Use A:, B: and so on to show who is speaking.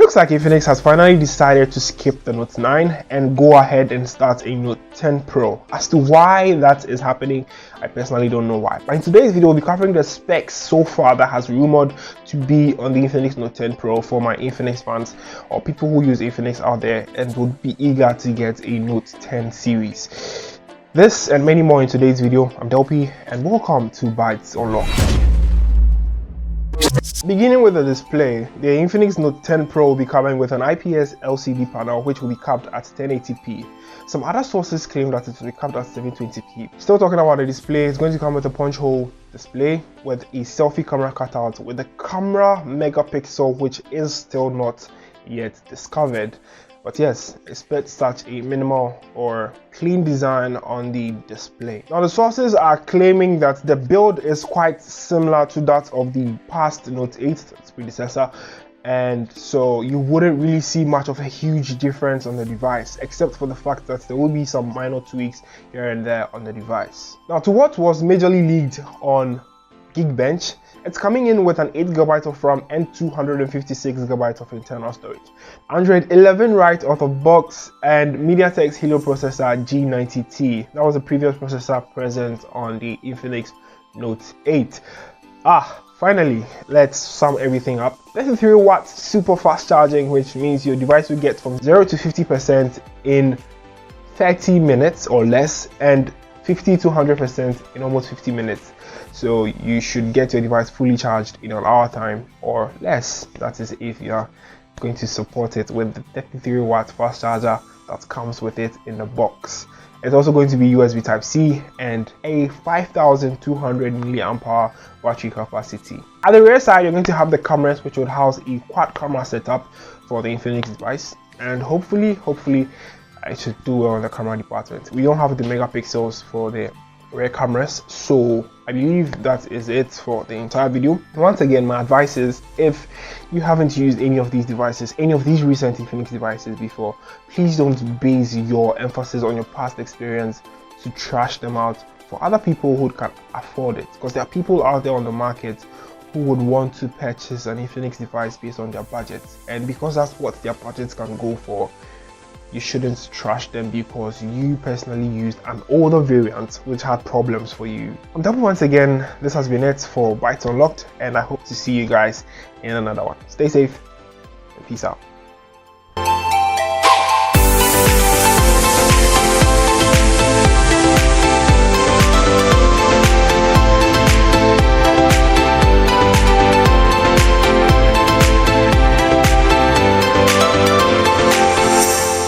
A: looks like Infinix has finally decided to skip the Note 9 and go ahead and start a Note 10 Pro. As to why that is happening, I personally don't know why. But in today's video, we'll be covering the specs so far that has rumored to be on the Infinix Note 10 Pro for my Infinix fans or people who use Infinix out there and would be eager to get a Note 10 series. This and many more in today's video. I'm Delpy and welcome to Bytes Unlocked. Beginning with the display, the Infinix Note 10 Pro will be coming with an IPS LCD panel which will be capped at 1080p. Some other sources claim that it will be capped at 720p. Still talking about the display, it's going to come with a punch hole display with a selfie camera cutout with the camera megapixel which is still not yet discovered. But yes, expect such a minimal or clean design on the display. Now the sources are claiming that the build is quite similar to that of the past Note 8, its predecessor, and so you wouldn't really see much of a huge difference on the device, except for the fact that there will be some minor tweaks here and there on the device. Now to what was majorly leaked on Geekbench, it's coming in with an 8GB of RAM and 256GB of internal storage. Android 11 right out of box and MediaTek's Helio processor G90T. That was the previous processor present on the Infinix Note 8. Finally, let's sum everything up. 33W super fast charging, which means your device will get from 0 to 50% in 30 minutes or less, and 50 to 100% in almost 50 minutes. So you should get your device fully charged in an hour time or less. That is if you are going to support it with the 33W fast charger that comes with it in the box. It's also going to be USB Type-C and a 5200 mAh battery capacity. At the rear side, you're going to have the cameras, which would house a quad camera setup for the Infinix device, and hopefully I should do well in the camera department. We don't have the megapixels for the rear cameras, so I believe that is it for the entire video. Once again, my advice is, if you haven't used any of these devices, any of these recent Infinix devices before, please don't base your emphasis on your past experience to trash them out for other people who can afford it, because there are people out there on the market who would want to purchase an Infinix device based on their budget, and because that's what their budgets can go for, you shouldn't trash them because you personally used an older variant which had problems for you. I'm Delpy once again. This has been it for Bytes Unlocked, and I hope to see you guys in another one. Stay safe and peace out.